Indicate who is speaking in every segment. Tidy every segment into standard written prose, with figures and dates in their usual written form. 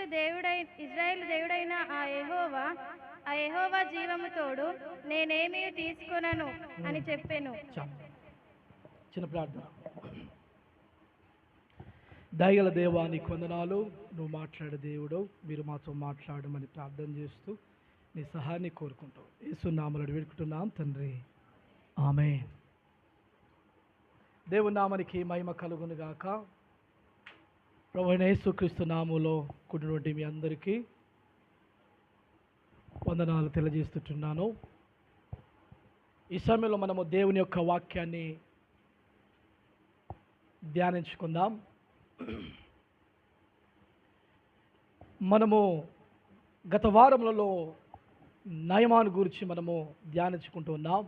Speaker 1: ఇజ్రాయేలు దేవుడైన ఆ యెహోవా జీవము తోడు నేనేమీ తీసుకొనను అని చెప్పెను.
Speaker 2: చిన్న ప్రార్థన. దయగల దేవా, నీకు వందనాలు. నువ్వు మాట్లాడే దేవుడు, మీరు మాతో మాట్లాడమని ప్రార్థన చేస్తూ నీ సహాయాన్ని కోరుకుంటావు. యేసు నామములో వేడుకుంటున్నాం తండ్రి, ఆమేన్. దేవుని నామానికి మహిమ కలుగును గాక. ప్రభువైన యేసుక్రీస్తు నామములో కూడినటువంటి మీ అందరికీ వందనాలు తెలియజేస్తున్నాను. ఈ సమయంలో మనము దేవుని యొక్క వాక్యాన్ని ధ్యానించుకుందాం. మనము గత వారములలో నయమాను గురించి మనము ధ్యానించుకుంటూ ఉన్నాం.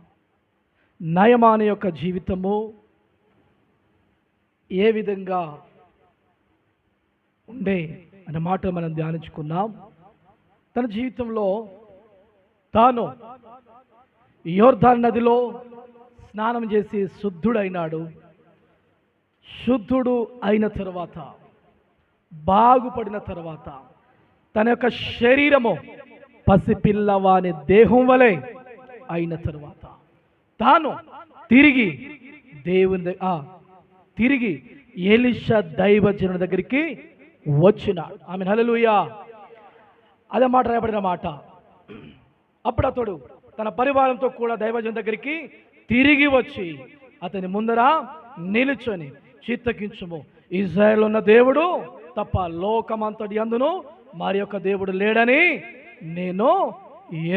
Speaker 2: నయమాను యొక్క జీవితము ఏ విధంగా ఉండే అనే మాట మనం ధ్యానించుకున్నాం. తన జీవితంలో తాను యోర్దాను నదిలో స్నానం చేసి శుద్ధుడైనాడు. శుద్ధుడు అయిన తర్వాత, బాగుపడిన తర్వాత తన యొక్క శరీరము పసిపిల్లవాని దేహం వలె అయిన తర్వాత తాను తిరిగి తిరిగి ఎలీషా దైవజనుడి దగ్గరికి వచ్చినాడు. ఆమె హల్లెలూయా. అదే మాట రాయబడిన మాట. అప్పుడు అతడు తన పరివారంతో కూడా దైవజనుడి దగ్గరికి తిరిగి వచ్చి అతని ముందర నిలుచొని, చిత్తగించుము, ఇజ్రాయేల్ ఉన్న దేవుడు తప్ప లోకమంతటి అందును మరి యొక్క దేవుడు లేడని నేను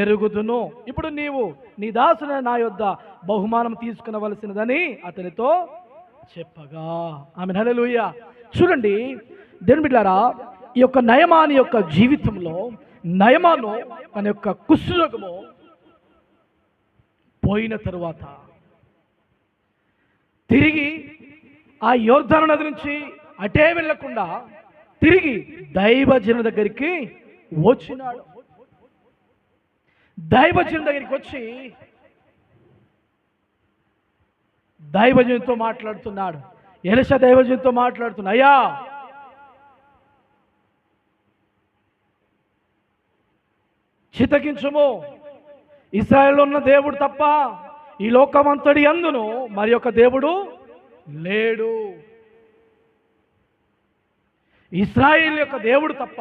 Speaker 2: ఎరుగుదును. ఇప్పుడు నీవు నీ దాసుని నా యొద్ద బహుమానం తీసుకునవలసినదని అతనితో చెప్పగా. ఆమె హల్లెలూయా. చూడండి దేవుని బిడ్డలారా, ఈ యొక్క నయమాను యొక్క జీవితంలో నయమాను తన యొక్క కుష్ఠరోగము పోయిన తరువాత తిరిగి ఆ యోర్దాను నది నుంచి అటే వెళ్ళకుండా తిరిగి దైవజనుడి దగ్గరికి వచ్చినాడు. దైవజనుడి దగ్గరికి వచ్చి దైవజనుడితో మాట్లాడుతున్నాడు. ఎలీషా దైవజనుడితో మాట్లాడుతున్నా, అయ్యా చిత్తగించుము, ఇశ్రాయేలులో ఉన్న దేవుడు తప్ప ఈ లోకమంతటి అందును మరి యొక్క దేవుడు లేడు. ఇశ్రాయేలు యొక్క దేవుడు తప్ప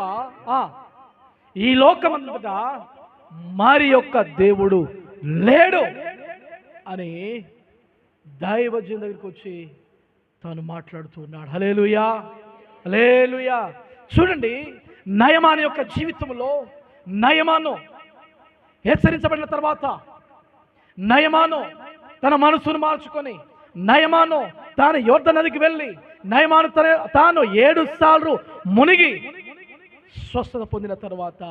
Speaker 2: ఈ లోకమంతటా మరి యొక్క దేవుడు లేడు అని దైవజనుడి దగ్గరికి వచ్చి తాను మాట్లాడుతున్నాడు. హల్లెలూయా, హల్లెలూయా. చూడండి, నయమాను యొక్క జీవితంలో నయమాను హెచ్చరించబడిన తర్వాత నయమాను తన మనసును మార్చుకొని నయమాను తాను యోర్దాను నదికి వెళ్ళి నయమాను తాను 7 సార్లు మునిగి స్వస్థత పొందిన తర్వాత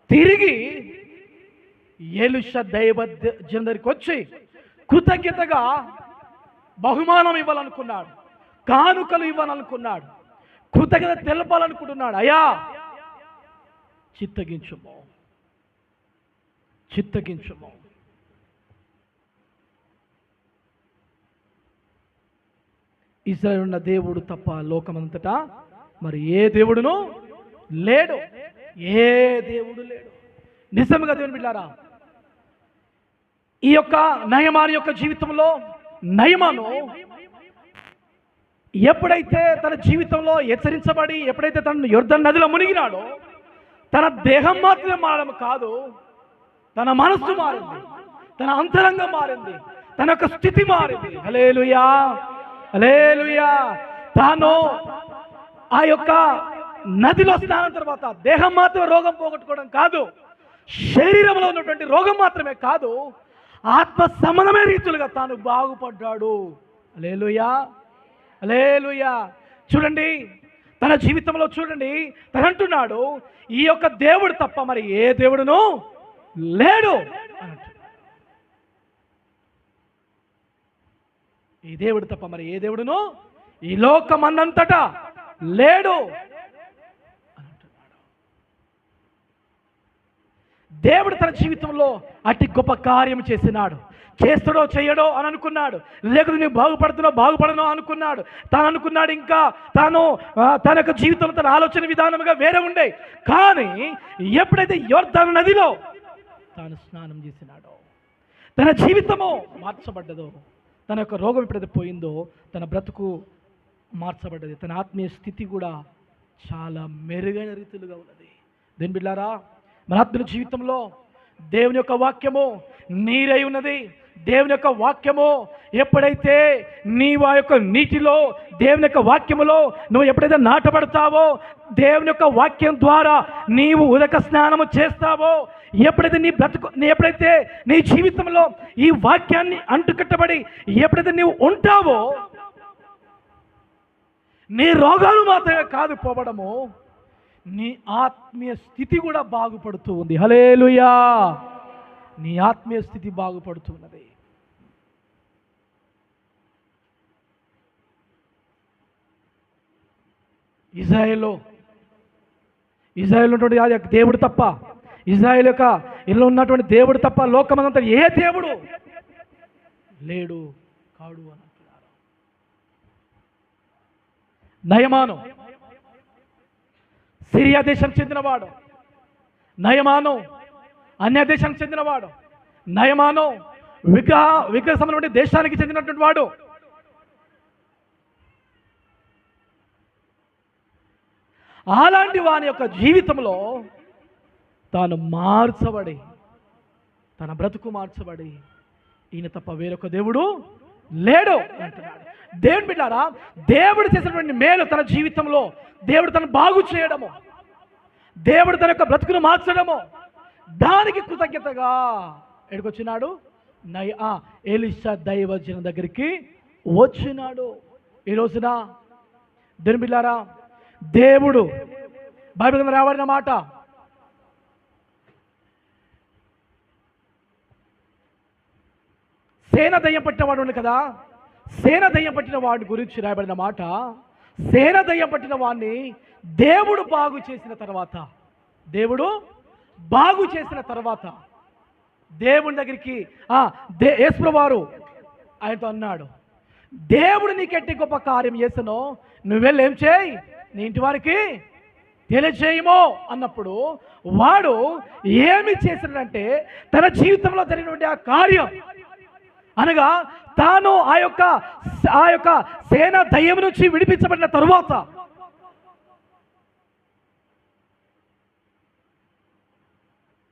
Speaker 2: తిరిగి ఎలీషా దైవజనుడి దగ్గరికి వచ్చి కృతజ్ఞతగా బహుమానం ఇవ్వాలనుకున్నాడు, కానుకలు ఇవ్వాలనుకున్నాడు, కృతజ్ఞత తెలపాలనుకుంటున్నాడు. అయ్యా చిత్తగించుము, చిత్తగించుము. ఇశ్రాయేలు ఉన్న దేవుడు తప్ప లోకమంతటా మరి ఏ దేవుడును లేడు, ఏ దేవుడు లేడు. నిజంగా దేవుని బిడ్డలారా, ఈ యొక్క నయమాను యొక్క జీవితంలో నయమాను ఎప్పుడైతే తన జీవితంలో హెచ్చరించబడి ఎప్పుడైతే తన యోర్దాను నదిలో మునిగినాడో తన దేహం మాత్రమే మారడం కాదు, తన మనస్సు మారింది, తన అంతరంగం మారింది, తన యొక్క స్థితి మారింది. హల్లెలూయా, హల్లెలూయా. తాను ఆ యొక్క నదిలో స్నానం తర్వాత దేహం మాత్రమే రోగం పోగొట్టుకోవడం కాదు, శరీరంలో ఉన్నటువంటి రోగం మాత్రమే కాదు, ఆత్మ సంబంధమైన రీతులుగా తాను బాగుపడ్డాడు. హల్లెలూయా, హల్లెలూయా. చూడండి, తన జీవితంలో చూడండి, తను అంటున్నాడు, ఈ యొక్క దేవుడు తప్ప మరి ఏ దేవుడును లేడు అంటున్నాడు. ఈ దేవుడు తప్ప మరి ఏ దేవుడును ఈ లోకమన్నంతటా లేడు అంటున్నాడు. దేవుడు తన జీవితంలో అతి గొప్ప కార్యం చేసినాడు. చేస్తాడో చేయడో అని అనుకున్నాడు, లేకపోతే నేను బాగుపడనో అనుకున్నాడు. తాను అనుకున్నాడు ఇంకా తన యొక్క జీవితంలో తన ఆలోచన విధానముగా వేరే ఉండే. కానీ ఎప్పుడైతే యోర్దాను నదిలో తాను స్నానం చేసినాడో, తన జీవితము మార్చబడ్డదో, తన యొక్క రోగం ఎప్పుడైతే పోయిందో తన బ్రతుకు మార్చబడ్డది. తన ఆత్మీయ స్థితి కూడా చాలా మెరుగైన రీతిలుగా ఉన్నది. దేని బిడ్డారా, మన ఆత్మీయ జీవితంలో దేవుని యొక్క వాక్యము నీరై ఉన్నది. దేవుని యొక్క వాక్యము ఎప్పుడైతే నీవు ఆ యొక్క నీటిలో దేవుని యొక్క వాక్యములో నువ్వు ఎప్పుడైతే నాటబడతావో, దేవుని యొక్క వాక్యం ద్వారా నీవు ఉదక స్నానము చేస్తావో, ఎప్పుడైతే నీ జీవితంలో ఈ వాక్యాన్ని అంటుకట్టబడి ఎప్పుడైతే నీవు ఉంటావో, నీ రోగాలు మాత్రమే కాదు పోవడము, నీ ఆత్మీయ స్థితి కూడా బాగుపడుతూ ఉంది. హల్లెలూయా! నీ ఆత్మీయ స్థితి బాగుపడుతున్నది. ఇజ్రాయేల్లో ఉన్నటువంటి దేవుడు తప్ప, ఇజ్రాయేల్ యొక్క ఇల్లు ఉన్నటువంటి దేవుడు తప్ప లోకమంతా ఏ దేవుడు లేడు కాడు అని అంటున్నారు. నయమాను సిరియా దేశానికి చెందినవాడు, నయమాను అన్య దేశానికి చెందినవాడు, నయమాను విగ్రహ సంబంధమైన దేశానికి చెందినటువంటి వాడు. అలాంటి వాని యొక్క జీవితంలో తాను మార్చబడి, తన బ్రతుకు మార్చబడి, ఈయన తప్ప వేరొక దేవుడు లేడు అంటున్నాడు. దేవుని బిడ్డారా, దేవుడు చేసినటువంటి మేలు తన జీవితంలో దేవుడు తను బాగు చేయడము, దేవుడు తన యొక్క బ్రతుకును మార్చడము, దానికి కృతజ్ఞతగా ఎక్కడికొచ్చినాడు? ఎలీషా దైవజనం దగ్గరికి వచ్చినాడు. ఈ రోజున దేవుని బిడ్డారా, దేవుడు బైబిల్ గ్రంథంలో రాబడిన మాట, సేన దయ్యం పట్టిన వాడు ఉంది కదా, సేన దయ్యం పట్టిన వాడి గురించి రాయబడిన మాట, సేన దయ్యం పట్టిన వాడిని దేవుడు బాగు చేసిన తర్వాత, దేవుని దగ్గరికి యేసు వారు ఆయనతో అన్నాడు, దేవుడు నీకెట్టి గొప్ప కార్యం చేసనో నువ్వు వెళ్ళి ఏం చేయి, నీ ఇంటి వారికి తెలియజేయమో అన్నప్పుడు వాడు ఏమి చేసినాడంటే, తన జీవితంలో జరిగినటువంటి ఆ కార్యం అనగా తాను ఆ యొక్క సేన దయ్యం నుంచి విడిపించబడిన తరువాత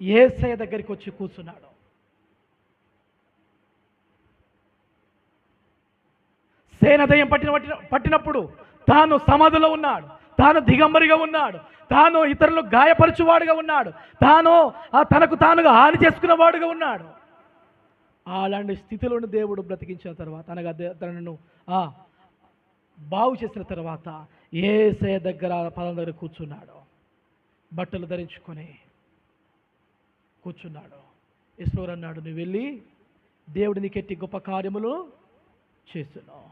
Speaker 2: యేసయ్య దగ్గరికి వచ్చి కూర్చున్నాడు. సేన దయ్యం పట్టినప్పుడు తాను సమాధిలో ఉన్నాడు, తాను దిగంబరిగా ఉన్నాడు, తాను ఇతరులు గాయపరచువాడుగా ఉన్నాడు, తనకు తానుగా హాని చేసుకున్నవాడుగా ఉన్నాడు. అలాంటి స్థితిలోని దేవుడు బ్రతికించిన తర్వాత, అనగా తనను బాగు చేసిన తర్వాత యేసయ్య దగ్గర పాదం దగ్గర కూర్చున్నాడు, బట్టలు ధరించుకొని కూర్చున్నాడు. యేసు అన్నాడు, నువ్వు వెళ్ళి దేవుడు నీకెట్టి గొప్ప కార్యములు చేస్తున్నావు,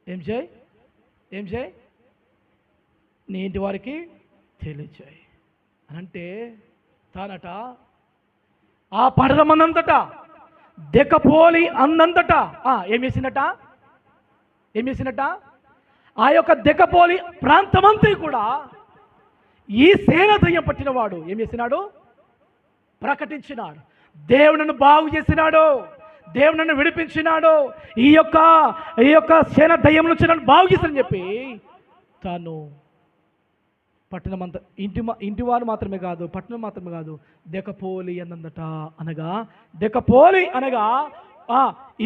Speaker 2: ఏం చేయి, నీ ఇంటి వారికి తెలియచేయి అని అంటే, తానట ఆ పడరమన్నంతట దెక్కపోలి అన్నంతట ఏం చేసినట ఆ యొక్క దెక్కపోలి ప్రాంతమంతా కూడా ఈ సేన దయ్యం పట్టినవాడు ఏం చేసినాడు? ప్రకటించినాడు. దేవుడు నన్ను బాగు చేసినాడు, దేవుడు నన్ను విడిపించినాడు, ఈ యొక్క సేన దయ్యం నుంచి నన్ను బాగు చేశానని చెప్పి తాను పట్టణమంతా ఇంటి వారు మాత్రమే కాదు, పట్టణం మాత్రమే కాదు, దెక్కపోలి అన్నందట. అనగా దెక్కపోలి అనగా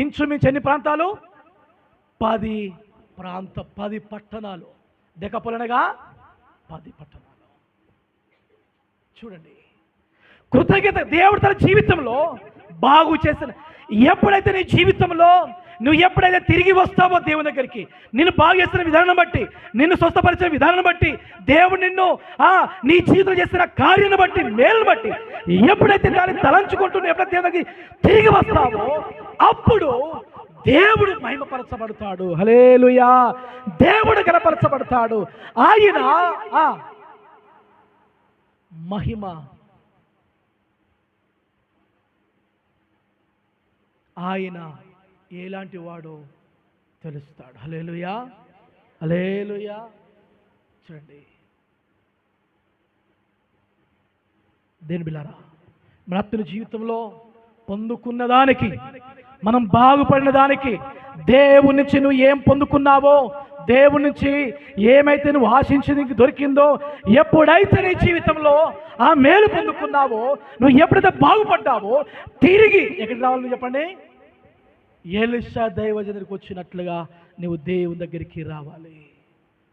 Speaker 2: ఇంచుమించు ఎన్ని ప్రాంతాలు? 10 పట్టణాలు. దెక్కపోలి అనగా 10 పట్టణాలు. చూడండి, కృతజ్ఞత. దేవుడు తన జీవితంలో బాగు చేసిన, ఎప్పుడైతే నీ జీవితంలో నువ్వు ఎప్పుడైతే తిరిగి వస్తావో దేవుని దగ్గరికి, నిన్ను బాగు చేసిన విధానం బట్టి, నిన్ను స్వస్థపరిచిన విధానం బట్టి, దేవుడు నిన్ను నీ జీవితంలో చేసిన కార్యాన్ని బట్టి, మేలును బట్టి ఎప్పుడైతే దాన్ని తలంచుకుంటూ ఎప్పుడైతే దేవుని దగ్గరికి తిరిగి వస్తావో అప్పుడు దేవుడు మహిమపరచబడతాడు. హల్లెలూయా! దేవుడు గణపరచబడతాడు. ఆయన మహిమ ఆయన ఎలాంటి వాడో తెలుస్తాడు. హల్లెలూయా, హల్లెలూయా. చూడండి దేని బిలారా, మన ఆత్మీయ జీవితంలో పొందుకున్న దానికి, మనం బాగుపడిన దానికి, దేవుని నుంచి నువ్వు ఏం పొందుకున్నావో, దేవుని నుంచి ఏమైతే నువ్వు ఆశించి నీకు దొరికిందో, ఎప్పుడైతే నీ జీవితంలో ఆ మేలు పొందుకున్నావో, నువ్వు ఎప్పుడైతే బాగుపడ్డావో, తిరిగి ఎక్కడికి రావాలి నువ్వు చెప్పండి? ఎలీషా దైవజనుడికి వచ్చినట్లుగా నువ్వు దేవుని దగ్గరికి రావాలి.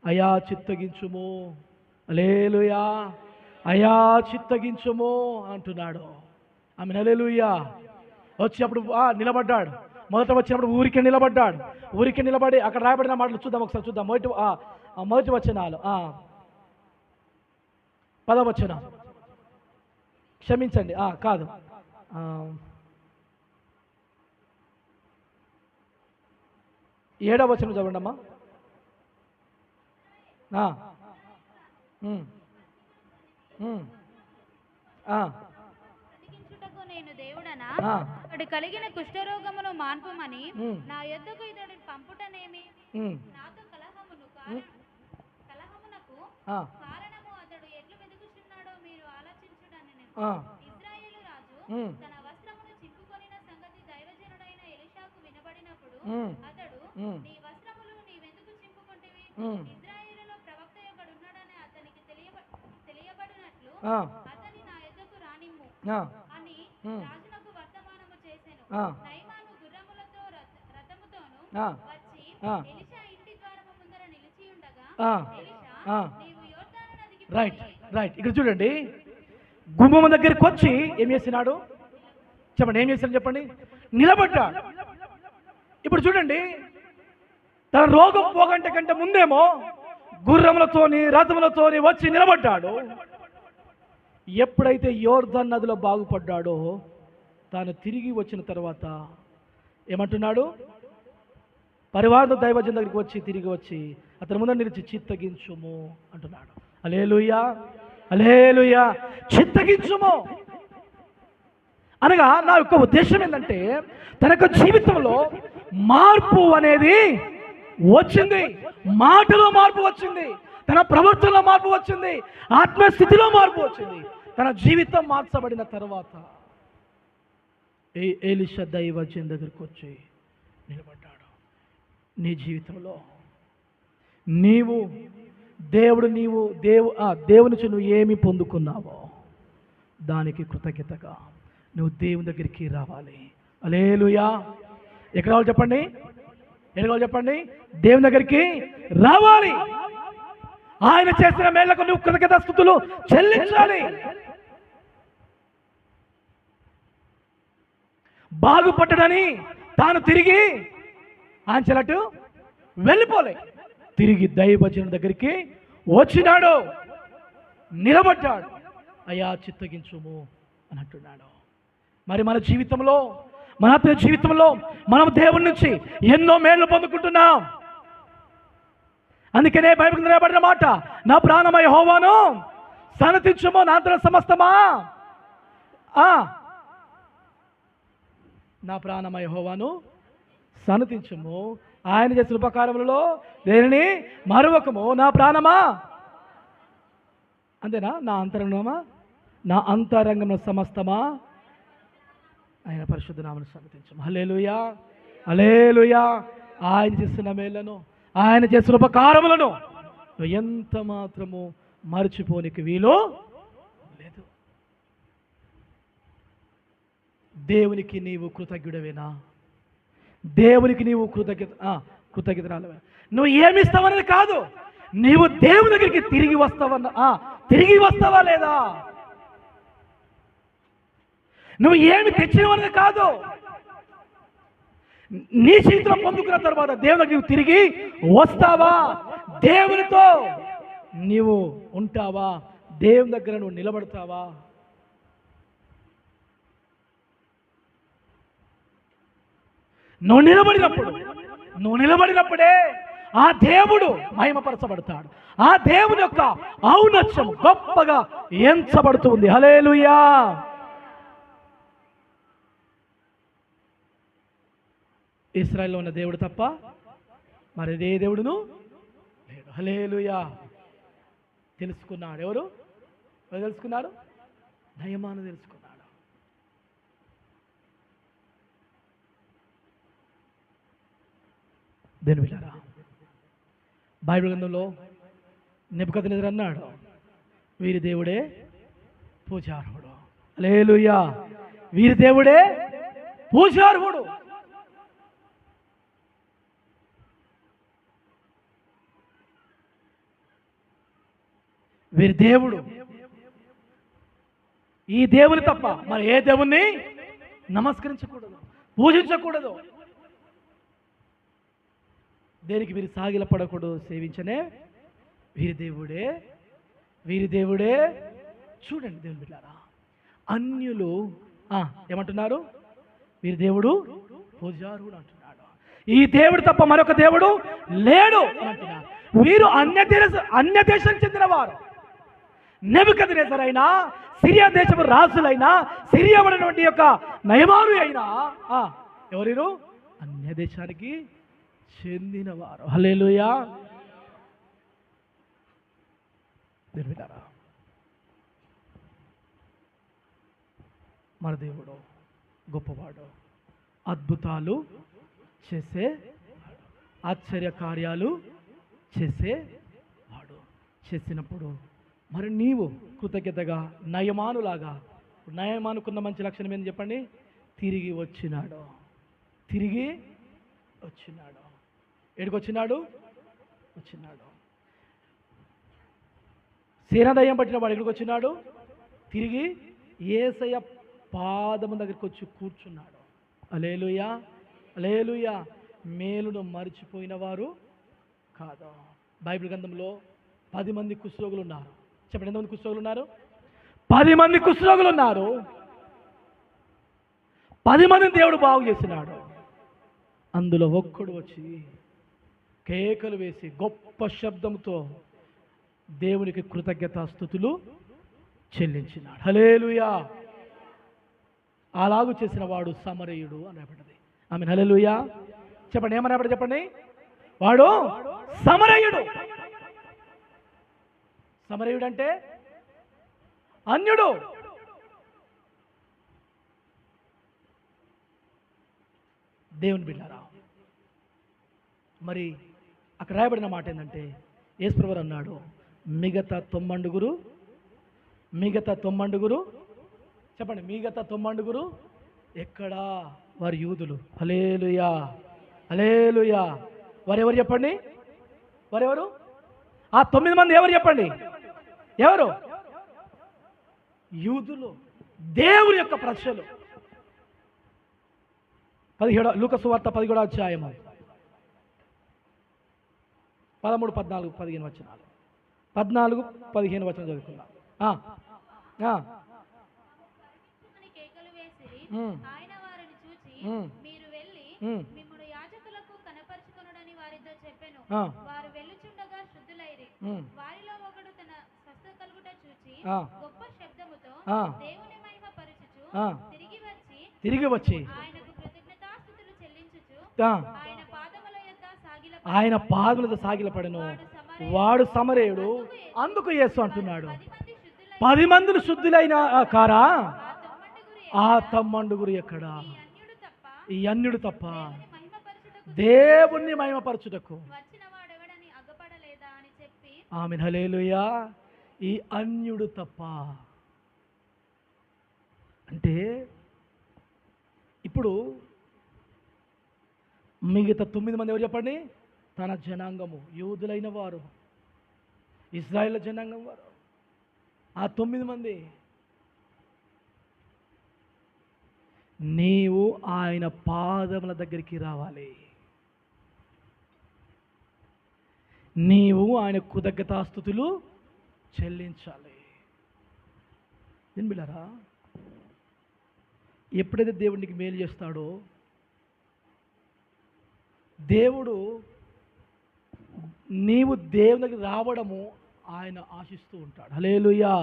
Speaker 2: అయా చిత్తగించుము, హల్లెలూయా, అయా చిత్తగించుము అంటున్నాడు. ఆమె హల్లెలూయా. వచ్చినప్పుడు నిలబడ్డాడు. మొదట వచ్చినప్పుడు ఊరికే నిలబడ్డాడు. ఊరికే నిలబడి అక్కడ రాయబడిన మాటలు చూద్దాం, ఒకసారి చూద్దాం. మొదటి వచనాలు, 10వ వచనం, క్షమించండి, కాదు, 7వ వచనం చదవండి అమ్మా.
Speaker 1: నేను దేవుడనా, అతడు కలిగిన కుష్ఠరోగమును మాన్పుమని నా యొద్దకు ఇతడు పంపుటనేమి? నాతో కలహమునకు కారణము అతడు ఎట్లు వెతుకుచున్నాడో మీరు ఆలోచించుడని. ఇశ్రాయేలు రాజు తన వస్త్రమును చింపుకొనిన సంగతి దైవజనుడైన ఎలీషాకు వినబడినప్పుడు అతడు, నీ వస్త్రములు నీవెందుకు చింపుకొంటివి? ఇశ్రాయేలులో ప్రవక్త ఒకడున్నాడని అతనికి తెలియబడినట్లు అతని నా యొద్దకు రానిమ్ము అని రాజునకు వర్తమానము చేసెను. నయమాను గుర్రములతో రథముతోను వచ్చి ఎలీషా ఇంటి ద్వారము ముందర నిలిచి ఉండగా, ఎలీషా, నీవు యోర్దాను నదికి
Speaker 2: రైట్. ఇక్కడ చూడండి, గుమ్మం దగ్గరికి వచ్చి ఏం చేసినాడు చెప్పండి? ఏం చేశాడు చెప్పండి? నిలబడ్డాడు. ఇప్పుడు చూడండి, తన రోగం పోగంట కంటే ముందేమో గుర్రములతోని రథములతోని వచ్చి నిలబడ్డాడు. ఎప్పుడైతే యోర్దాను నదిలో బాగుపడ్డాడో, తాను తిరిగి వచ్చిన తర్వాత ఏమంటున్నాడు? పరివార దైవజన్ దగ్గరికి వచ్చి తిరిగి వచ్చి అతని ముందు నిలిచి చిత్తగించుము అంటున్నాడు. హల్లెలూయా, హల్లెలూయా. చిత్తగించుము అనగా నా యొక్క ఉద్దేశం ఏంటంటే, తన యొక్క జీవితంలో మార్పు అనేది వచ్చింది. మాటలో మార్పు వచ్చింది, తన ప్రవర్తనలో మార్పు వచ్చింది, ఆత్మస్థితిలో మార్పు వచ్చింది. తన జీవితం మార్చబడిన తర్వాత ఎలీషా దైవజన్ దగ్గరికి వచ్చి నిలబడ్డాడు. నీ జీవితంలో దేవుని నుంచి నువ్వు ఏమి పొందుకున్నావో దానికి కృతజ్ఞతగా నువ్వు దేవుని దగ్గరికి రావాలి. హల్లెలూయా. ఎక్కడ రావాలి చెప్పండి? చెప్పండి? దేవుని దగ్గరికి రావాలి. ఆయన చేసిన మేళ్లకు నువ్వు కృతజ్ఞతాస్తుతులు చెల్లించాలి. బాగుపడ్డని తాను తిరిగి ఆయన చెల్లట్టు వెళ్ళిపోలే, తిరిగి దైవజనుడి దగ్గరికి వచ్చినాడు, నిలబడ్డాడు. అయ్యా చిత్తగించుము అని అంటున్నాడు. మరి మన జీవితంలో, మన ఆత్మీయ జీవితంలో మనం దేవుని నుంచి ఎన్నో మేలు పొందుకుంటున్నాం. అందుకనే బైబిల్ రాయబడిన మాట, నా ప్రాణమా యెహోవాను సన్నతించుము, నా అంతర సమస్తమా, నా ప్రాణమా యెహోవాను సన్నతించుము, ఆయన చేసిన ఉపకారములలో దేనిని మరువకము, నా ప్రాణమా, అంతేనా? నా అంతరంగమా, నా అంతరంగంలో సమస్తమా ఆయన పరిశుద్ధ నామమును సన్నతించుము. హల్లెలూయా, హల్లెలూయా. ఆయన చేసిన మేళ్లను, ఆయన చేసిన ఉపకారములను ఎంత మాత్రము మర్చిపోనికి వీలు లేదు. దేవునికి నీవు కృతజ్ఞుడవేనా? దేవునికి నీవు కృతజ్ఞతరాలవే? నువ్వు ఏమిస్తావనేది కాదు, నీవు దేవుని దగ్గరికి తిరిగి వస్తావా లేదా? నువ్వు ఏమి తెచ్చినవనేది కాదు, నీ జీవితం పొందుకున్న తర్వాత దేవుని దగ్గరికి తిరిగి వస్తావా? దేవునితో నీవు ఉంటావా? దేవుని దగ్గర నువ్వు నిలబడతావా? నువ్వు నిలబడినప్పుడే ఆ దేవుడు మహిమపరచబడతాడు. ఆ దేవుని యొక్క ఔన్నత్యం గొప్పగా ఎంచబడుతుంది. హల్లెలూయా. ఇశ్రాయేలులో ఉన్న దేవుడు తప్ప మరి ఏ దేవుడును లేడు. హల్లెలూయా. తెలుసుకున్నాడు. ఎవరు తెలుసుకున్నారు? నయమాను తెలుసుకున్నాడు. దేని బిడ్డలారా, బైబిల్ గ్రంథంలో నెబుకద్నెజరు అన్నాడు, వీరి దేవుడే పూజార్హుడు. హల్లెలూయా. వీరి దేవుడే పూజార్హుడు. వీరి దేవుడు. ఈ దేవుని తప్ప మరి ఏ దేవుణ్ణి నమస్కరించకూడదు, పూజించకూడదు. దేనికి వీరు సాగిలపడకూడదు, సేవించనే వీరి దేవుడే, వీరి దేవుడే. చూడండి దేవుని బిడ్డలారా, అన్యులు ఏమంటున్నారు? వీరి దేవుడు పూజారుడు అంటున్నాడు. ఈ దేవుడు తప్ప మరొక దేవుడు లేడు అని అంటున్నారు. వీరు అన్య దేశం చెందిన వారు. నెబుకద్నెజరైనా, సిరియా దేశపు రాజులైనా, సిరియా ఉన్నటువంటి యొక్క నయమాను అయినా ఎవరు? అన్య దేశానికి చెందినవారు. హల్లెలూయా. దేవుడారా, మన దేవుడు గొప్పవాడు, అద్భుతాలు చేసే, ఆశ్చర్య కార్యాలు చేసేవాడు. చేసినప్పుడు మరి నీవు కృతజ్ఞతగా నయమానులాగా, నయమానుకున్న మంచి లక్షణం ఏంటి చెప్పండి? తిరిగి వచ్చినాడు. తిరిగి వచ్చినాడు. ఎక్కడికి వచ్చినాడు? వచ్చినాడు. సేనాదయం పట్టిన వాడు ఎక్కడికి వచ్చినాడు? తిరిగి యేసయ్య పాదము దగ్గరికి వచ్చి కూర్చున్నాడు. హల్లెలూయా. హల్లెలూయా. మేలును మరిచిపోయిన వారు కాదు. బైబిల్ గ్రంథంలో 10 మంది కుష్ఠరోగులు ఉన్నారు. చెప్పండి, ఎంతమంది కుష్ఠరోగులు ఉన్నారు? 10 మంది కుష్ఠరోగులు ఉన్నారు. 10 మందిని దేవుడు బాగు చేసినాడు. అందులో ఒక్కడు వచ్చి కేకలు వేసి గొప్ప శబ్దంతో దేవునికి కృతజ్ఞతాస్తుతులు చెల్లించినాడు. హల్లెలూయా. అలాగు చేసిన వాడు సమరయుడు అనబడ్డది. ఆమె హల్లెలూయా. చెప్పండి, ఏమనబడి చెప్పండి? వాడు సమరయుడు. సమరయుడు అంటే అన్యుడు. దేవుని బిడ్డలారా, మరి అక్కడ రాయబడిన మాట ఏంటంటే, యేసుప్రభువు అన్నాడు, మిగతా 90 చెప్పండి, మిగతా 90 ఎక్కడా? వారు యూదులు. హల్లెలూయా. హల్లెలూయా. వారెవరు చెప్పండి? వారెవరు? ఆ 9 మంది ఎవరు చెప్పండి? ఎవరు? యూదులు, దేవుని యొక్క ప్రజలు. 17 లూకా సువార్త 17వ అధ్యాయము 13, 14, 15 వచనాలు. 14, 15 వచనం చదువుకుందాం.
Speaker 1: కేకలు వేసిరి. ఆయన వారిని చూచి, మీరు వెళ్ళి మిమ్మును యాజకులకు కనపరుచుకొనుడని వారితో చెప్పెను. వారు వెళ్ళుచుండగా శుద్ధులైరి. వారిలో ఒకడు తన స్వస్థ కలుగుట చూచి గొప్ప శబ్దముతో దేవుని మహిమ పరచుచు తిరిగి వచ్చి ఆయనకు కృతజ్ఞతాస్తుతులు చెల్లించుచు ఆయన పాదములతో సాగిలపడెను. వాడు సమరయుడు. అందుకు యేసు అంటున్నాడు, 10 మందిని శుద్ధులైన కారా? ఆ 90 ఎక్కడా? ఈ అన్యుడు తప్ప దేవుణ్ణి మహిమపరచుటకు. ఆమెన్. హల్లెలూయా. ఈ అన్యుడు తప్ప అంటే ఇప్పుడు మిగతా 9 మంది ఎవరు చెప్పండి? తన జనాంగము, యూదులైన వారు, ఇశ్రాయేలు జనాంగం వారు. ఆ 9 మంది నీవు ఆయన పాదముల దగ్గరికి రావాలి. నీవు ఆయన కృతజ్ఞతాస్తుతులు చెల్లించాలి. ఏం బిడ్డలారా, ఎప్పుడైతే దేవుడికి మేలు చేస్తాడో దేవుడు, నీవు దేవుని దగ్గర రావడము ఆయన ఆశిస్తూ ఉంటాడు. హల్లెలూయా.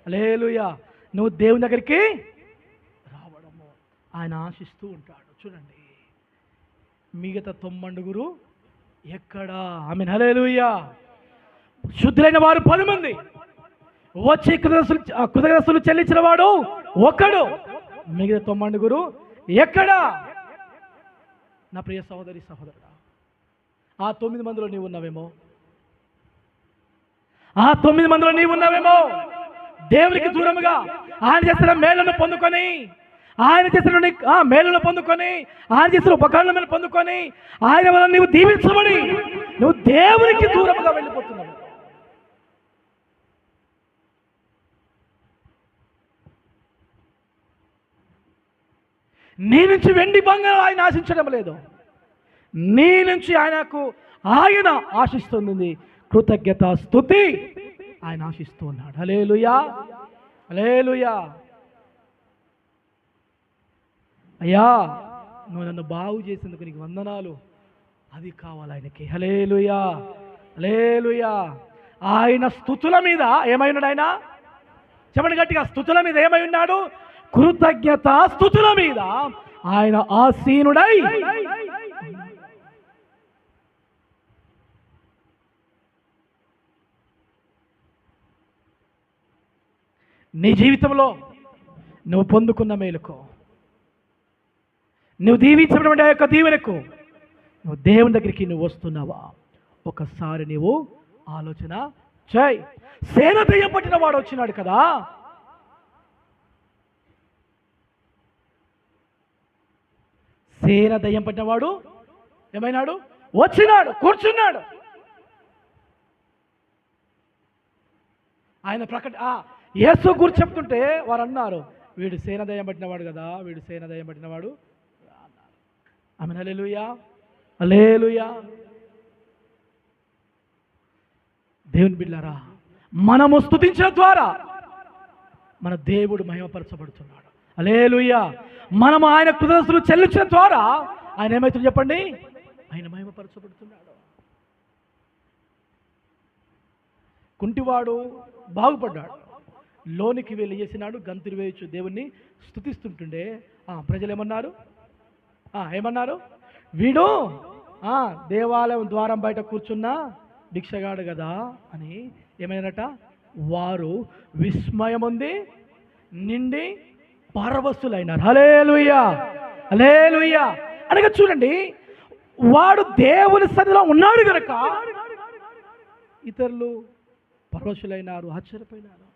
Speaker 1: హల్లెలూయా. నువ్వు దేవుని దగ్గరికి రావడము ఆయన ఆశిస్తూ ఉంటాడు. చూడండి,
Speaker 2: మిగతా 90 ఎక్కడా? ఆమేన్, హల్లెలూయా. శుద్ధులైన వారు 10 మంది, వచ్చి కృతజ్ఞతలు చెల్లించిన వాడు ఒక్కడు, మిగతా 90 ఎక్కడా? నా ప్రియ సహోదరి సహోదరుడా, ఆ 9 మందిలో నీవు ఉన్నావేమో, ఆ 9 మందిలో నీవు ఉన్నావేమో. దేవునికి దూరముగా ఆయన చేసిన మేళ్లను పొందుకొని, ఆయన చేసిన మేళ్లను పొందుకొని, ఆయన చేసిన ఉపకరణలను పొందుకొని, ఆయన వల్ల నీవు దీవించబడి నువ్వు దేవునికి దూరముగా వెళ్ళిపోతున్నావు. నీ నుంచి వెండి బంగారం ఆయన ఆశించడం లేదు, నీ నుంచి ఆయన ఆశిస్తుంది కృతజ్ఞత స్తుతి ఆయన ఆశిస్తూ ఉన్నాడు. హల్లెలూయా, హల్లెలూయా. అయ్యా, నువ్వు నన్ను బాగు చేసేందుకు నీకు వందనాలు, అది కావాలి ఆయనకి. హల్లెలూయా, హల్లెలూయా. ఆయన స్తుతుల మీద ఏమై ఉన్నాడు? ఆయన చెప్పండి గట్టిగా, స్తుతుల మీద ఏమై ఉన్నాడు? కృతజ్ఞత స్తుతుల మీద ఆయన ఆసీనుడై. నీ జీవితంలో నువ్వు పొందుకున్న మేలుకు, నువ్వు దీవించబడిన యొక్క దీవెనకు నువ్వు దేవుని దగ్గరికి నువ్వు వస్తున్నావా? ఒకసారి నీవు ఆలోచన చేయి. సేన దయ్యం పట్టిన వాడు వచ్చినాడు కదా, సేన దయ్యం పట్టినవాడు ఏమైనాడు? వచ్చినాడు, కూర్చున్నాడు. ఆయన యేసు గురించి చెప్తుంటే వారు అన్నారు, వీడు సేన దయ్యం పట్టినవాడు కదా, వీడు సేన దయ్యం పట్టినవాడు అన్నారు. ఆమేన్, హల్లెలూయా, హల్లెలూయా. దేవుని బిడ్డలారా, మనము స్తుతించడం ద్వారా మన దేవుడు మహిమపరచబడుతున్నాడు. హల్లెలూయా. మనము ఆయన కృతజ్ఞతలు చెల్లించడం ద్వారా ఆయన ఏమవుతుంది చెప్పండి? ఆయన మహిమపరచబడుతున్నాడు. కుంటివాడు బాగుపడ్డాడు, లోనికి వెళ్ళి చేసినాడు, గంతులు వేయచ్చు దేవుణ్ణి స్తుతిస్తుంటుండే ప్రజలు ఏమన్నారు? వీడు దేవాలయం ద్వారం బయట కూర్చున్న భిక్షగాడు కదా అని ఏమైనట? వారు విస్మయముంది నిండి పరవశులైనారు. హల్లెలూయా, హల్లెలూయా. అనగా చూడండి, వాడు దేవుని సన్నిధిలో ఉన్నాడు కనుక ఇతరులు పరవశులైనారు, ఆశ్చర్యపోయినారు.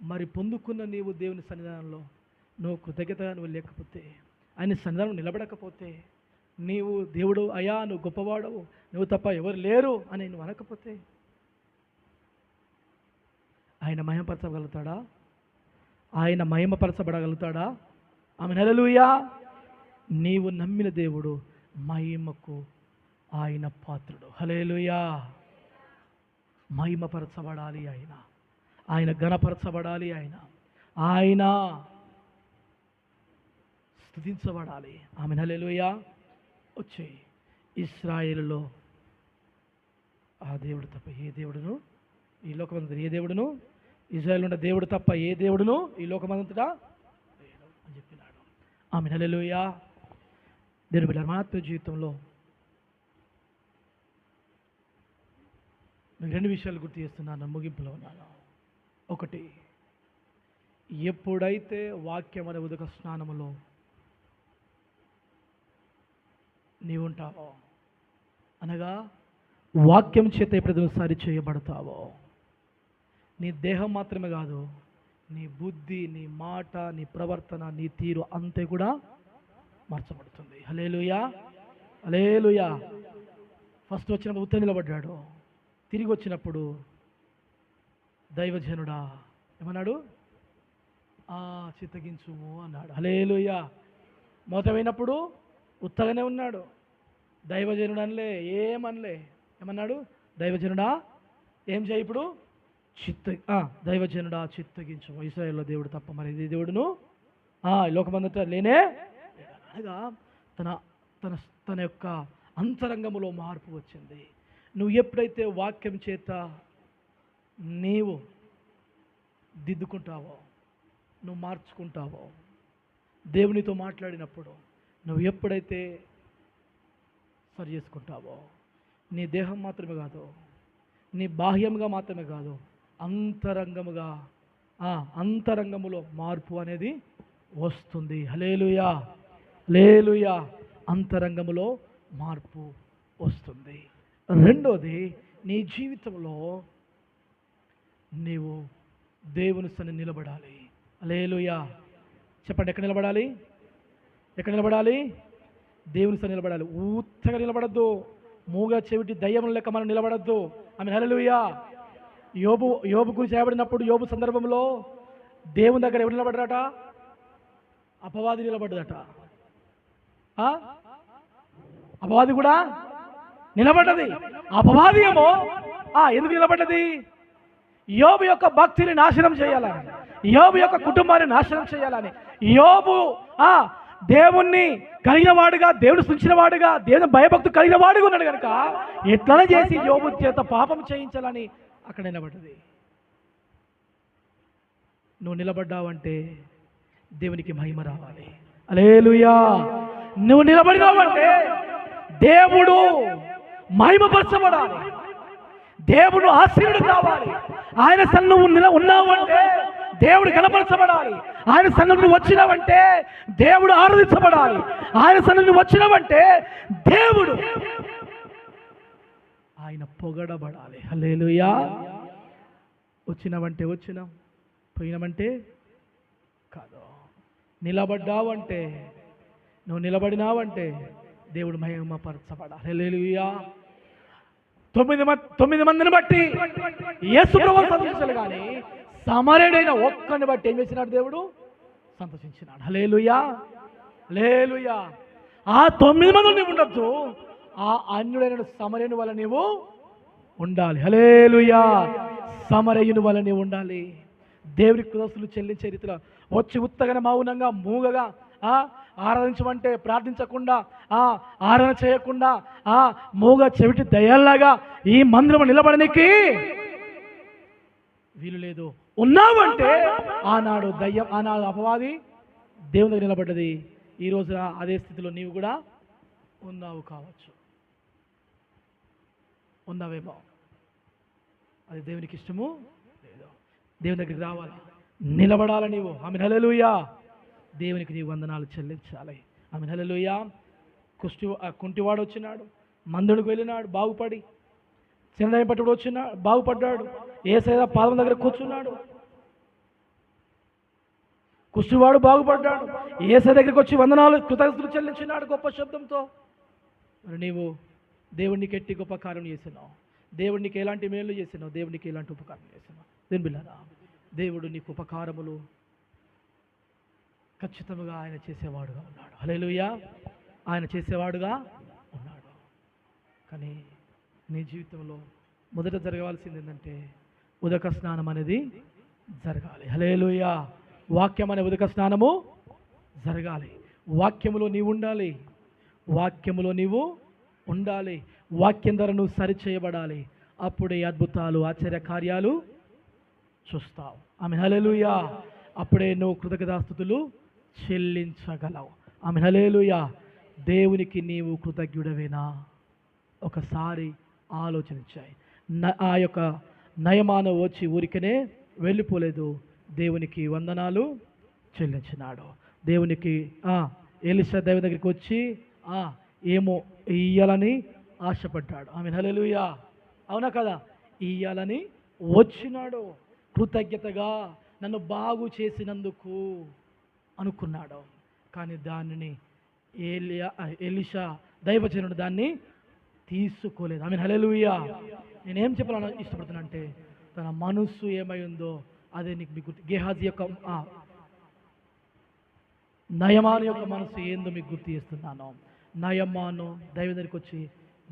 Speaker 2: మరి పొందుకున్న నీవు దేవుని సన్నిధానంలో నువ్వు కృతజ్ఞతగా నువ్వు లేకపోతే, ఆయన సన్నిధానం నిలబడకపోతే, నీవు దేవుడు అయ్యా నువ్వు గొప్పవాడవు, నువ్వు తప్ప ఎవరు లేరు అని నువ్వు అనకపోతే ఆయన మహిమపరచగలుగుతాడా? ఆయన మహిమపరచబడగలుగుతాడా? ఆమేన్, హల్లెలూయా. నీవు నమ్మిన దేవుడు మహిమకు ఆయన పాత్రుడు. హల్లెలూయా. మహిమపరచబడాలి ఆయన ఘనపరచబడాలి, ఆయన స్తుతించబడాలి. ఆమేన్, హల్లెలూయా. వచ్చే ఇశ్రాయేలులో ఆ దేవుడు తప్ప ఏ దేవుడును ఈ లోకమంతటా, ఏ దేవుడును ఇశ్రాయేలు ఉన్న దేవుడు తప్ప ఏ దేవుడును ఈ లోకమంతటా లేడు అని చెప్పినాడు. ఆమేన్, హల్లెలూయా. దేవుని బిడ్డలారా, మన ఆత్మీయ జీవితంలో మీకు 2 విషయాలు గుర్తు చేస్తున్నాను, ముగింపులో ఉన్నాను. ఒకటి, ఎప్పుడైతే వాక్యం అనే ఉదక స్నానములో నీవుంటావో, అనగా వాక్యం చేత ఎప్పుడైతే సరి చేయబడతావో, నీ దేహం మాత్రమే కాదు, నీ బుద్ధి, నీ మాట, నీ ప్రవర్తన, నీ తీరు అంతే కూడా మార్చబడుతుంది. హల్లెలూయా, హల్లెలూయా. ఫస్ట్ వచ్చినప్పుడు ఉత్తర నిలబడ్డాడు, తిరిగి వచ్చినప్పుడు దైవజనుడా ఏమన్నాడు? చిత్తగించుము అన్నాడు. హల్లెలూయా. మొదలైనప్పుడు ఉత్తగానే ఉన్నాడు, దైవజనుడు అనలే, ఏమనలే. ఏమన్నాడు? దైవజనుడా ఏం చేయి ఇప్పుడు? దైవజనుడా చిత్తగించు, ఇశ్రాయేలులో దేవుడు తప్ప మరి ఇది దేవుడును లోకమంతటా లేనే. అనగా తన యొక్క అంతరంగములో మార్పు వచ్చింది. నువ్వు ఎప్పుడైతే వాక్యం చేత నీవు దిద్దుకుంటావో, నువ్వు మార్చుకుంటావో, దేవునితో మాట్లాడినప్పుడు నువ్వు ఎప్పుడైతే సరి చేసుకుంటావో, నీ దేహం మాత్రమే కాదు, నీ బాహ్యంగా మాత్రమే కాదు, అంతరంగములో మార్పు అనేది వస్తుంది. హల్లెలూయా, హల్లెలూయా. అంతరంగములో మార్పు వస్తుంది. రెండోది, నీ జీవితంలో నీవు దేవుని సన్నిధిలో నిలబడాలి. హల్లెలూయా. చెప్పండి, ఎక్కడ నిలబడాలి? ఎక్కడ నిలబడాలి? దేవుని సన్నిధిలో నిలబడాలి. ఊత్తగా నిలబడద్దు, మూగ చెవిటి దయ్యం లెక్క మనం నిలబడద్దు. ఆమె హల్లెలూయా. యోబు గురించి చేయబడినప్పుడు, యోబు సందర్భంలో దేవుని దగ్గర ఎవరు నిలబడ్డారట? అపవాది నిలబడ్డదట. అపవాది కూడా నిలబడ్డది. అపవాది ఏమో ఎందుకు నిలబడ్డది? యోబు యొక్క భక్తిని నాశనం చేయాలని, యోబు యొక్క కుటుంబాన్ని నాశనం చేయాలని. యోబు దేవుణ్ణి కలిగిన వాడుగా, దేవుడు సృష్టించిన వాడుగా, దేవుని భయభక్తి కలిగిన వాడుగా ఉన్నాడు కనుక ఎట్లా చేసి యోబు చేత పాపం చేయించాలని అక్కడ నిలబడ్డది. నువ్వు నిలబడ్డావంటే దేవునికి మహిమ రావాలి. హల్లెలూయా. నువ్వు నిలబడినావంటే దేవుడు మహిమపరచబడాలి, దేవుడు ఆశీర్వాదం కావాలి. ఆయన సన్నిధిలో ఉన్నావంటే దేవుడు కనపరచబడాలి. ఆయన సన్నిధిలో వచ్చినావంటే దేవుడు ఆరాధించబడాలి. ఆయన సన్నిధిలో వచ్చినావంటే దేవుడు ఆయన పొగడబడాలి. హల్లెలూయా. వచ్చినావంటే వచ్చినాం, పోయినామంటే కాదు. నిలబడ్డావంటే, నువ్వు నిలబడినావంటే దేవుడు మహిమపరచబడాలి. హల్లెలూయా. 9 మందిని బట్టి యేసు ప్రభువు సంతోషించాలి, కానీ సమరయుడైన ఒక్కని బట్టి ఏం చేసినాడు? దేవుడు సంతోషించినాడు. హల్లెలూయా, హల్లెలూయా. ఆ 9 మంది నీవు ఉండొద్దు, ఆ అన్యుడైన సమరయుని వల్ల నీవు ఉండాలి. హల్లెలూయా. సమరయుని వల్ల నీవు ఉండాలి. దేవుని కృతజ్ఞతలు చెల్లించే రీతిలో వచ్చి ఉత్తగానే మౌనంగా మూగగా ఆరాధించమంటే ప్రార్థించకుండా, ఆరాధన చేయకుండా, మూగ చెవిటి దయ్యాల్లాగా ఈ మందిరం నిలబడనికి వీలు లేదు. ఉన్నావంటే ఆనాడు దయ్యం, ఆనాడు అపవాది దేవుని దగ్గర నిలబడ్డది. ఈ రోజు అదే స్థితిలో నీవు కూడా ఉన్నావు కావచ్చు, ఉన్నావేమో. అది దేవునికి ఇష్టము లేదు. దేవుని దగ్గరికి రావాలి, నిలబడాలి నీవు. ఆమేన్, హల్లెలూయా. దేవునికి నీవు వందనాలు చెల్లించాలి. ఆమేన్, హల్లెలూయా. కుంటివాడు వచ్చినాడు, మందుడికి వెళ్ళినాడు, బాగుపడి. చిన్నదాయి పట్టుడు వచ్చినాడు, బాగుపడ్డాడు. యేసయ్య పాదం దగ్గర కూర్చున్నాడు, కుష్టివాడు బాగుపడ్డాడు. యేసయ్య దగ్గరికి వచ్చి వందనాలు కృతజ్ఞతలు చెల్లించినాడు గొప్ప శబ్దంతో. మరి నీవు దేవుడికి ఎట్టి గొప్ప కార్యం చేసినావు, దేవుడికి ఎలాంటి మేలు చేసినావు, దేవుడికి ఎలాంటి ఉపకారం చేసినావు. దేని బిడ్డలారా, దేవుడు నీకు ఉపకారములు ఖచ్చితంగా ఆయన చేసేవాడుగా ఉన్నాడు. హల్లెలూయా. ఆయన చేసేవాడుగా ఉన్నాడు. కానీ నీ జీవితంలో మొదట జరగవలసింది ఏంటంటే ఉదక స్నానం అనేది జరగాలి. హల్లెలూయా. వాక్యం అనే ఉదక స్నానము జరగాలి. వాక్యములో నీవు ఉండాలి, వాక్యములో నీవు ఉండాలి. వాక్యం ద్వారా నువ్వు సరిచేయబడాలి. అప్పుడే అద్భుతాలు, ఆశ్చర్య కార్యాలు చూస్తావు. ఆమేన్, హల్లెలూయా. అప్పుడే నువ్వు కృతజ్ఞతాస్తుతులు చెల్లించగలవు. ఆమేన్, హల్లెలూయా. దేవునికి నీవు కృతజ్ఞుడవేనా? ఒకసారి ఆలోచించాయి. ఆ యొక్క నయమాను వచ్చి ఊరికనే వెళ్ళిపోలేదు, దేవునికి వందనాలు చెల్లించినాడు. దేవునికి ఎలీషా దేవుని దగ్గరికి వచ్చి ఏమో ఇయ్యాలని ఆశపడ్డాడు. ఆమేన్, హల్లెలూయా. అవునా కదా? ఇయ్యాలని వచ్చినాడు, కృతజ్ఞతగా నన్ను బాగు చేసినందుకు అనుకున్నాడు. కానీ దానిని ఎలీషా దైవజనుడు దాన్ని తీసుకోలేదు. ఆమేన్, హల్లెలూయా. నేనేం చెప్పాలని ఇష్టపడుతున్నా అంటే, తన మనస్సు ఏమై ఉందో అదే నీకు మీకు గుర్తు. గేహాజీ యొక్క నయమాను యొక్క మనసు ఏందో మీకు గుర్తు చేస్తున్నాను. నయమాను దైవ దగ్గరికి వచ్చి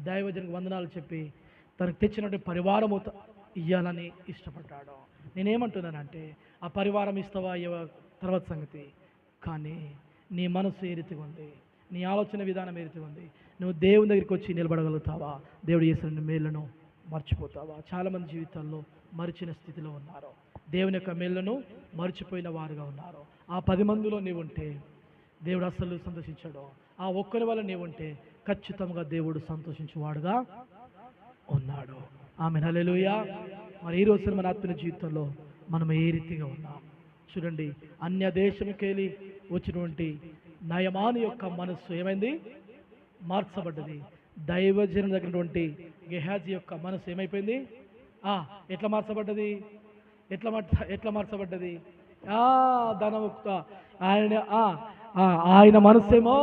Speaker 2: దైవజనునికి వందనాలు చెప్పి తనకు తెచ్చినటువంటి పరివారము ఇవ్వాలని ఇష్టపడ్డాడు. నేనేమంటున్నానంటే, ఆ పరివారం ఇస్తావా తర్వాత సంగతి, కానీ నీ మనసు ఏ రీతిగా ఉంది, నీ ఆలోచన విధానం ఏ రీతిగా ఉంది, నువ్వు దేవుని దగ్గరికి వచ్చి నిలబడగలుగుతావా? దేవుడు చేసిన మేళ్లను మర్చిపోతావా? చాలామంది జీవితాల్లో మరిచిన స్థితిలో ఉన్నారు, దేవుని యొక్క మేళ్లను మర్చిపోయిన వారుగా ఉన్నారు. ఆ 10 మందిలో నీవు ఉంటే దేవుడు అస్సలు సంతోషించాడు. ఆ ఒక్కరి వల్ల నీవు ఉంటే ఖచ్చితంగా దేవుడు సంతోషించేవాడుగా ఉన్నాడు. ఆమె హల్లెలూయా. మరి ఈ రోజు మన ఆత్మీయ జీవితంలో మనం ఏ రీతిగా ఉన్నాం చూడండి. అన్య దేశంకెళ్ళి వచ్చినటువంటి నయమాను యొక్క మనస్సు ఏమైంది? మార్చబడ్డది. దైవజనం దగ్గరటువంటి గెహాజీ యొక్క మనసు ఏమైపోయింది? ఎట్లా మార్చబడ్డది? ఎట్లా మార్చబడ్డది? ధనముక్త ఆయన మనసేమో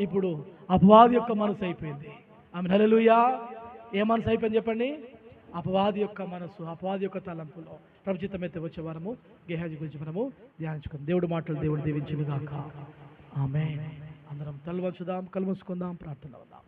Speaker 2: ఇప్పుడు అపవాది యొక్క మనసు అయిపోయింది. ఆమె హల్లెలూయా. ఏ మనసు అయిపోయింది చెప్పండి? అపవాది యొక్క మనసు, అపవాది యొక్క తలంపులో. ప్రభుచితమైతే వచ్చే వారము గెహాజీ గురించి మనము ధ్యానించుకుందాం. దేవుడు మాటలు దేవుడు దీవించును గాక. ఆమేన్. అందరం తల వంచుదాం, కళ్ళు మూసుకుందాం, ప్రార్థన అవుదాం.